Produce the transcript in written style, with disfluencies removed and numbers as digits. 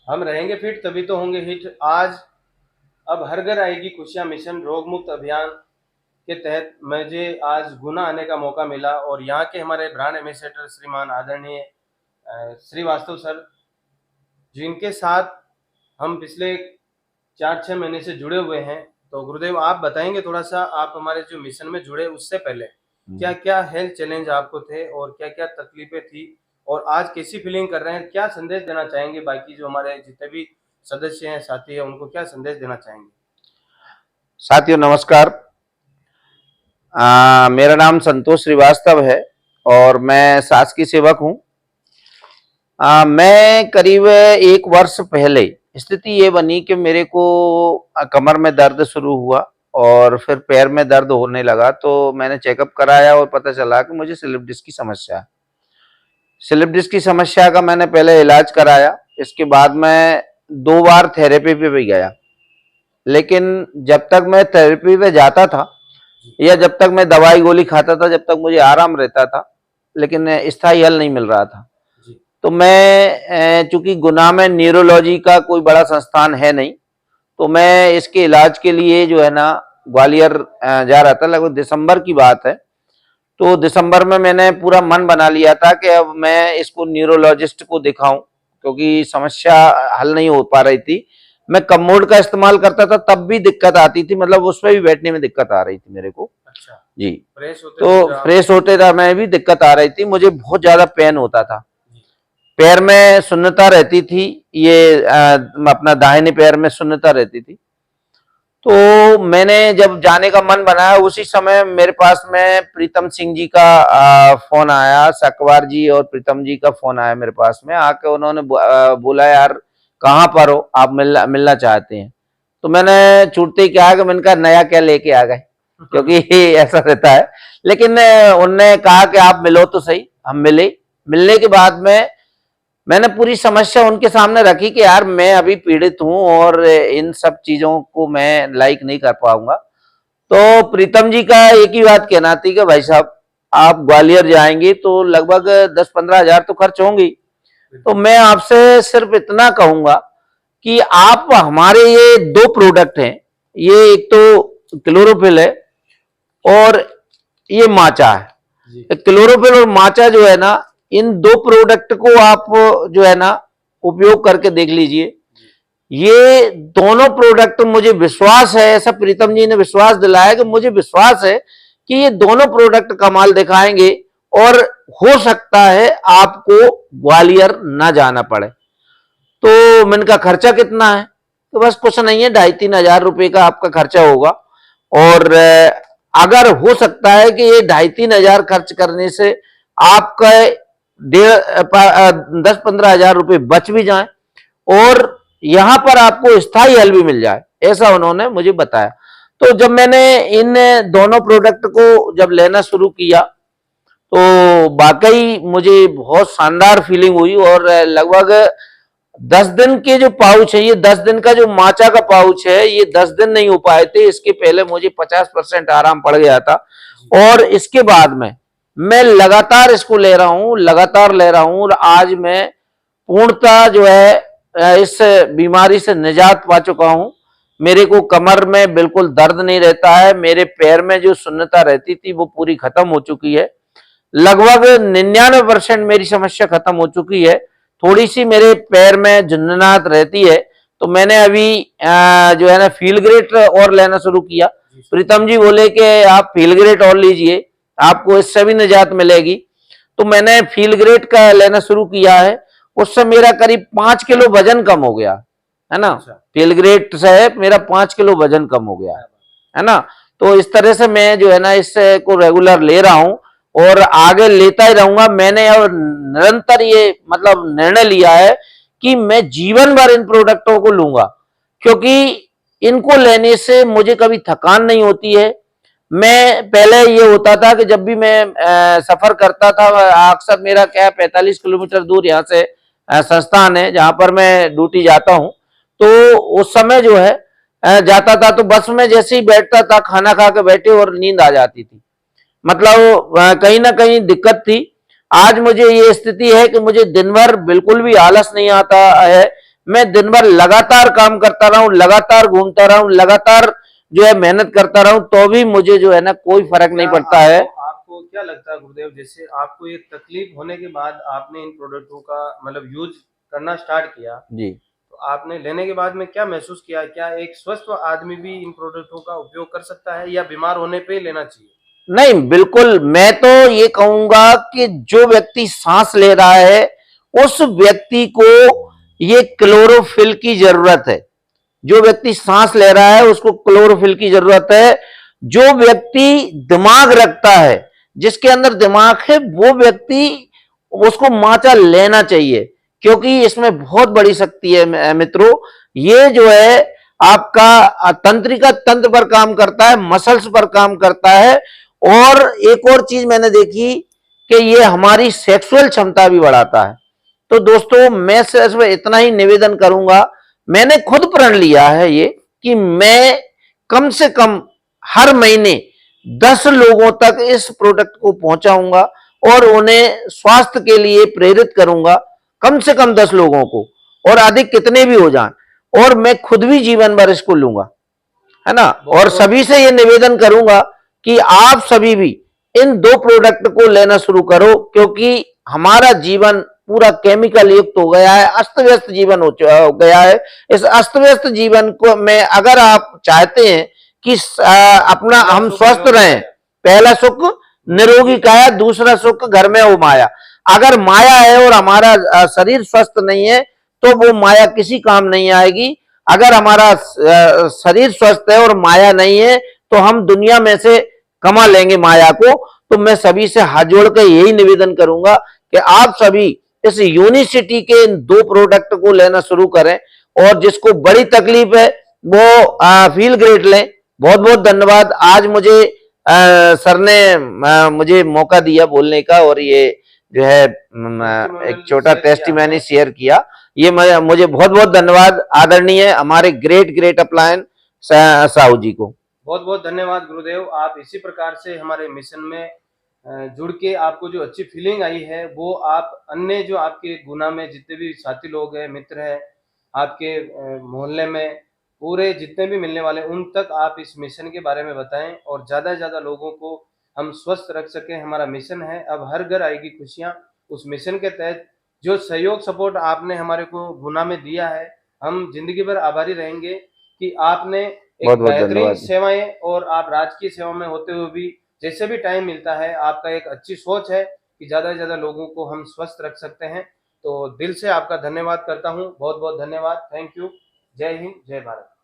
हम रहेंगे फिट तभी तो होंगे हिट। आज अब हर घर आएगी खुशियां मिशन रोग मुक्त अभियान के तहत मुझे आज गुना आने का मौका मिला और यहाँ के हमारे ब्रांड एम्बेसडर श्रीमान आदरणीय श्रीवास्तव सर, जिनके साथ हम पिछले 4-6 महीने से जुड़े हुए हैं। तो गुरुदेव, आप बताएंगे थोड़ा सा, आप हमारे जो मिशन में जुड़े उससे पहले क्या क्या हेल्थ चैलेंज आपको थे और क्या क्या तकलीफें थी, और आज कैसी फीलिंग कर रहे हैं, क्या संदेश देना चाहेंगे बाकी जो हमारे जितने भी सदस्य हैं, साथी हैं, उनको क्या संदेश देना चाहेंगे? साथियों नमस्कार। मेरा नाम संतोष श्रीवास्तव है और मैं शासकीय सेवक हूँ। मैं करीब 1 वर्ष पहले स्थिति ये बनी कि मेरे को कमर में दर्द शुरू हुआ और फिर पैर में दर्द होने लगा, तो मैंने चेकअप कराया और पता चला कि मुझे स्लिप डिस्क की समस्या है। स्लिप डिस्क की समस्या का मैंने पहले इलाज कराया, इसके बाद मैं 2 बार थेरेपी पे भी गया, लेकिन जब तक मैं थेरेपी पे जाता था या जब तक मैं दवाई गोली खाता था, जब तक मुझे आराम रहता था, लेकिन स्थायी हल नहीं मिल रहा था। तो मैं चूंकि गुना में न्यूरोलॉजी का कोई बड़ा संस्थान है नहीं, तो मैं इसके इलाज के लिए जो है ना ग्वालियर जा रहा था। लगभग दिसंबर की बात है। तो दिसंबर में मैंने पूरा मन बना लिया था कि अब मैं इसको न्यूरोलॉजिस्ट को दिखाऊं, क्योंकि समस्या हल नहीं हो पा रही थी। मैं कमोड का इस्तेमाल करता था तब भी दिक्कत आती थी, मतलब उसमें भी बैठने में दिक्कत आ रही थी मेरे को। अच्छा जी। तो फ्रेश होते था मैं भी दिक्कत आ रही थी, मुझे बहुत ज्यादा पेन होता था, पैर में शून्यता रहती थी, ये अपना दाहिने पैर में शून्यता रहती थी। तो मैंने जब जाने का मन बनाया, उसी समय मेरे पास में प्रीतम सिंह जी का फोन आया, सकवार जी और प्रीतम जी का फोन आया मेरे पास में आके। उन्होंने बोला यार कहाँ पर हो आप, मिलना चाहते हैं। तो मैंने छूटते ही क्या है कि मैंने कहा नया क्या लेके आ गए, क्योंकि ऐसा रहता है। लेकिन उनने कहा कि आप मिलो तो सही। हम मिले। मिलने के बाद में मैंने पूरी समस्या उनके सामने रखी कि यार मैं अभी पीड़ित हूं और इन सब चीजों को मैं लाइक नहीं कर पाऊंगा। तो प्रीतम जी का एक ही बात कहना थी कि भाई साहब आप ग्वालियर जाएंगे तो लगभग 10-15 हजार तो खर्च होंगी। तो मैं आपसे सिर्फ इतना कहूंगा कि आप हमारे ये 2 प्रोडक्ट हैं, ये एक तो क्लोरोफिल है और ये माचा है। क्लोरोफिल और माचा जो है ना, इन 2 प्रोडक्ट को आप जो है ना उपयोग करके देख लीजिए। ये दोनों प्रोडक्ट मुझे विश्वास है, ऐसा प्रीतम जी ने विश्वास दिलाया कि मुझे विश्वास है कि ये दोनों प्रोडक्ट कमाल दिखाएंगे और हो सकता है आपको ग्वालियर ना जाना पड़े। तो मैंने कहा खर्चा कितना है? तो बस कुछ नहीं है, 2,500-3,000 रुपए का आपका खर्चा होगा। और अगर हो सकता है कि ये 2,500-3,000 खर्च करने से आपका 10-15 हजार रुपए बच भी जाए और यहां पर आपको स्थायी हल भी मिल जाए, ऐसा उन्होंने मुझे बताया। तो जब मैंने इन दोनों प्रोडक्ट को जब लेना शुरू किया तो वाकई मुझे बहुत शानदार फीलिंग हुई। और लगभग 10 दिन के जो पाउच है, ये 10 दिन का जो माचा का पाउच है, ये 10 दिन नहीं हो पाए थे। इसके पहले मुझे 50% आराम पड़ गया था और इसके बाद में मैं लगातार इसको ले रहा हूं, लगातार ले रहा हूं और आज मैं पूर्णतः जो है इस बीमारी से निजात पा चुका हूं। मेरे को कमर में बिल्कुल दर्द नहीं रहता है, मेरे पैर में जो शून्यता रहती थी वो पूरी खत्म हो चुकी है। लगभग 99% मेरी समस्या खत्म हो चुकी है। थोड़ी सी मेरे पैर में झुंझुनाहट रहती है, तो मैंने अभी जो है ना फील ग्रेट और लेना शुरू किया। प्रीतम जी बोले कि आप फील ग्रेट और लीजिए, आपको इससे भी निजात मिलेगी। तो मैंने फील ग्रेट का लेना शुरू किया है, उससे मेरा करीब 5 किलो वजन कम हो गया है ना। फील ग्रेट से मेरा 5 किलो वजन कम हो गया है ना। तो इस तरह से मैं जो है ना इससे को रेगुलर ले रहा हूं और आगे लेता ही रहूंगा। मैंने अब निरंतर ये मतलब निर्णय लिया है कि मैं जीवन भर इन प्रोडक्टों को लूंगा, क्योंकि इनको लेने से मुझे कभी थकान नहीं होती है। मैं पहले ये होता था कि जब भी मैं सफर करता था, अक्सर मेरा क्या 45 किलोमीटर दूर यहाँ से संस्थान है जहां पर मैं ड्यूटी जाता हूं। तो उस समय जो है जाता था तो बस में जैसे ही बैठता था, खाना खा के बैठे और नींद आ जाती थी, मतलब कहीं ना कहीं दिक्कत थी। आज मुझे ये स्थिति है कि मुझे दिन भर बिल्कुल भी आलस नहीं आता है। मैं दिन भर लगातार काम करता रहा हूँ, लगातार घूमता रहा हूँ, लगातार जो है मेहनत करता रहा हूँ, तो भी मुझे जो है ना कोई फर्क नहीं पड़ता है। आपको क्या लगता है गुरुदेव, जैसे आपको ये तकलीफ होने के बाद आपने इन प्रोडक्टों का मतलब यूज करना स्टार्ट किया, जी। तो आपने लेने के बाद में क्या महसूस किया? क्या एक स्वस्थ आदमी भी इन प्रोडक्टों का उपयोग कर सकता है या बीमार होने पे ही लेना चाहिए? नहीं, बिल्कुल मैं तो ये कहूंगा कि जो व्यक्ति सांस ले रहा है उस व्यक्ति को ये क्लोरोफिल की जरूरत है। जो व्यक्ति सांस ले रहा है उसको क्लोरोफिल की जरूरत है। जो व्यक्ति दिमाग रखता है, जिसके अंदर दिमाग है, वो व्यक्ति उसको माचा लेना चाहिए, क्योंकि इसमें बहुत बड़ी शक्ति है मित्रों। ये जो है आपका तंत्रिका तंत्र पर काम करता है, मसल्स पर काम करता है। और एक और चीज मैंने देखी कि ये हमारी सेक्सुअल क्षमता भी बढ़ाता है। तो दोस्तों मैं सिर्फ इतना ही निवेदन करूंगा, मैंने खुद प्रण लिया है ये कि मैं कम से कम हर महीने 10 लोगों तक इस प्रोडक्ट को पहुंचाऊंगा और उन्हें स्वास्थ्य के लिए प्रेरित करूंगा, कम से कम 10 लोगों को, और अधिक कितने भी हो जाएं, और मैं खुद भी जीवन भर इसको लूंगा, है ना। और सभी से ये निवेदन करूंगा कि आप सभी भी इन 2 प्रोडक्ट को लेना शुरू करो, क्योंकि हमारा जीवन पूरा केमिकल युक्त हो गया है, अस्त व्यस्त जीवन हो गया है। इस अस्त व्यस्त जीवन को में अगर आप चाहते हैं कि अपना हम स्वस्थ रहें, पहला सुख निरोगी काया, दूसरा सुख घर में हो माया। अगर माया है और हमारा शरीर स्वस्थ नहीं है तो वो माया किसी काम नहीं आएगी। अगर हमारा शरीर स्वस्थ है और माया नहीं है तो हम दुनिया में से कमा लेंगे माया को। तो मैं सभी से हाथ जोड़ कर यही निवेदन करूंगा कि आप सभी इस यूनिसिटी के इन 2 प्रोडक्ट को लेना शुरू करें, और जिसको बड़ी तकलीफ है वो फील ग्रेट लें। बहुत बहुत धन्यवाद। आज मुझे सर ने मुझे मौका दिया बोलने का, और ये जो है एक छोटा टेस्टिमनी शेयर किया। ये मुझे बहुत बहुत धन्यवाद आदरणीय हमारे ग्रेट अप्लायन साहू जी को। बहुत बहुत धन्यवाद गुरुदेव। आप इसी प्रकार से हमारे मिशन में जुड़ के आपको जो अच्छी फीलिंग आई है वो आप अन्य जो आपके गुना में जितने भी साथी लोग हैं, मित्र हैं, आपके मोहल्ले में पूरे जितने भी मिलने वाले, उन तक आप इस मिशन के बारे में बताएं और ज़्यादा से ज़्यादा लोगों को हम स्वस्थ रख सकें। हमारा मिशन है अब हर घर आएगी खुशियाँ। उस मिशन के तहत जो सहयोग सपोर्ट आपने हमारे को गुना में दिया है, हम जिंदगी भर आभारी रहेंगे कि आपने एक बेहतरीन सेवाएं, और आप राजकीय सेवा में होते हुए भी जैसे भी टाइम मिलता है, आपका एक अच्छी सोच है कि ज़्यादा से ज़्यादा लोगों को हम स्वस्थ रख सकते हैं। तो दिल से आपका धन्यवाद करता हूँ। बहुत बहुत धन्यवाद। Thank you. जय हिंद, जय भारत।